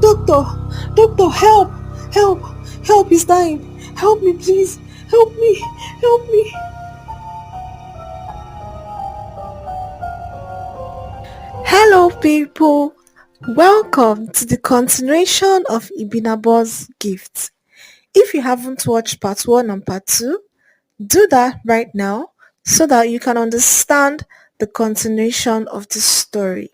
Doctor, doctor, help, help, help, he's dying. Help me, please. Help me, help me. Hello, people. Welcome to the continuation of Ibinabo's gift. If you haven't watched part 1 and part 2, do that right now so that you can understand the continuation of this story.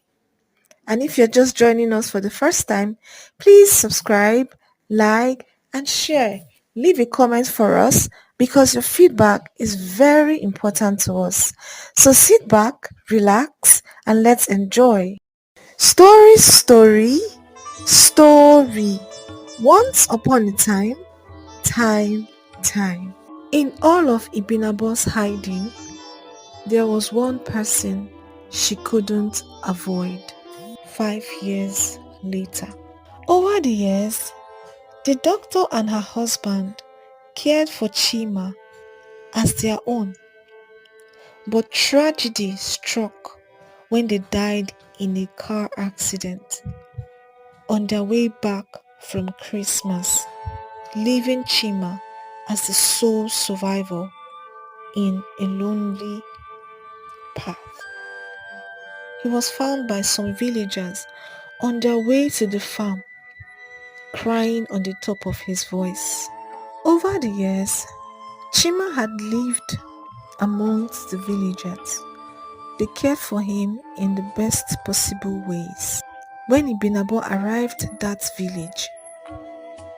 And if you're just joining us for the first time, please subscribe, like, and share. Leave a comment for us because your feedback is very important to us. So sit back, relax, and let's enjoy. Story, story. Once upon a time, time, time. In all of Ibinabo's hiding, there was one person she couldn't avoid. 5 years later. Over the years, the doctor and her husband cared for Chima as their own, but tragedy struck when they died in a car accident on their way back from Christmas, leaving Chima as the sole survivor in a lonely path. He was found by some villagers on their way to the farm, crying on the top of his voice. Over the years, Chima had lived amongst the villagers. They cared for him in the best possible ways. When Ibinabo arrived at that village,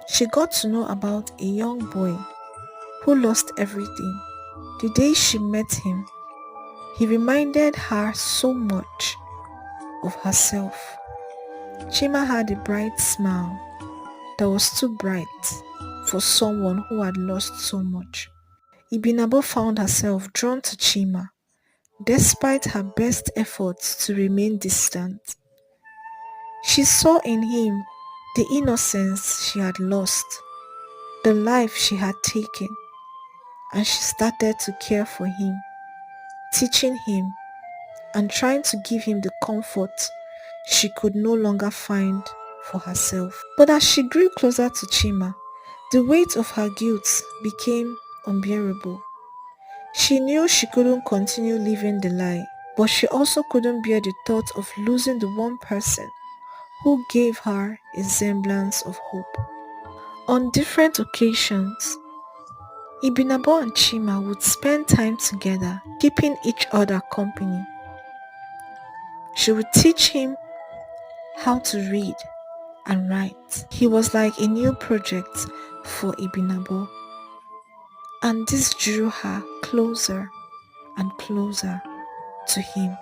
she got to know about a young boy who lost everything. The day she met him, he reminded her so much of herself. Chima had a bright smile that was too bright for someone who had lost so much. Ibinabo found herself drawn to Chima despite her best efforts to remain distant. She saw in him the innocence she had lost, the life she had taken, and she started to care for him, teaching him and trying to give him the comfort she could no longer find for herself. But as she grew closer to Chima, the weight of her guilt became unbearable. She knew she couldn't continue living the lie, but she also couldn't bear the thought of losing the one person who gave her a semblance of hope. On different occasions, Ibinabo and Chima would spend time together, keeping each other company. She would teach him how to read and write. He was like a new project for Ibinabo, and this drew her closer and closer to him,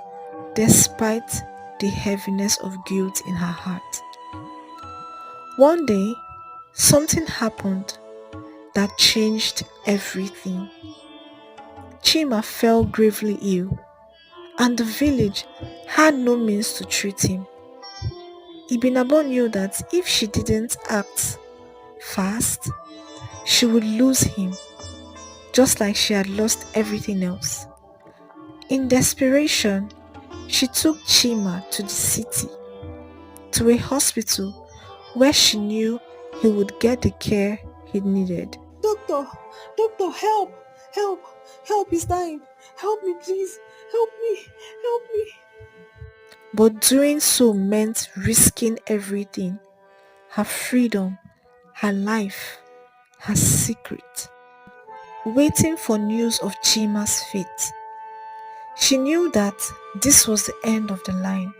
despite the heaviness of guilt in her heart. One day, something happened that changed everything. Chima fell gravely ill, and the village had no means to treat him. Ibinabo knew that if she didn't act fast, she would lose him, just like she had lost everything else. In desperation, she took Chima to the city, to a hospital where she knew he would get the care he needed. Doctor, doctor, help, help, help, he's dying. Help me, please. Help me, help me. But doing so meant risking everything, her freedom, her life, her secret. Waiting for news of Chima's fate. She knew that this was the end of the line.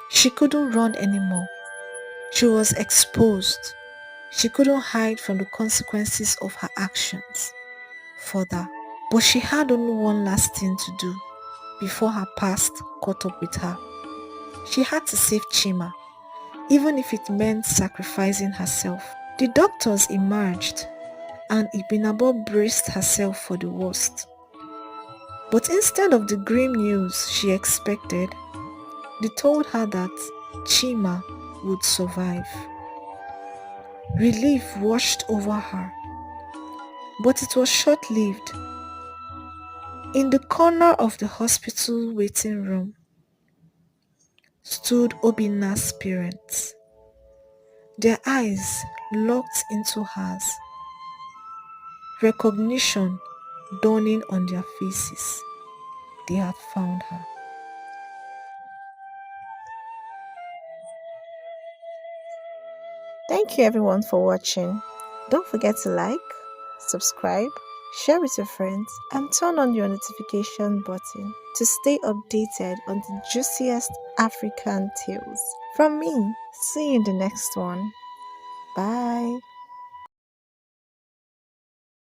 She couldn't run anymore. She was exposed. She couldn't hide from the consequences of her actions further. But she had only one last thing to do before her past caught up with her. She had to save Chima, even if it meant sacrificing herself. The doctors emerged, and Ibinabo braced herself for the worst. But instead of the grim news she expected, they told her that Chima would survive. Relief washed over her, but it was short-lived. In the corner of the hospital waiting room stood Obinna's parents. their eyes locked into hers, recognition dawning on their faces. They had found her. Thank you everyone for watching. Don't forget to like, subscribe, share with your friends, and turn on your notification button to stay updated on the juiciest African tales. From me, see you in the next one. Bye.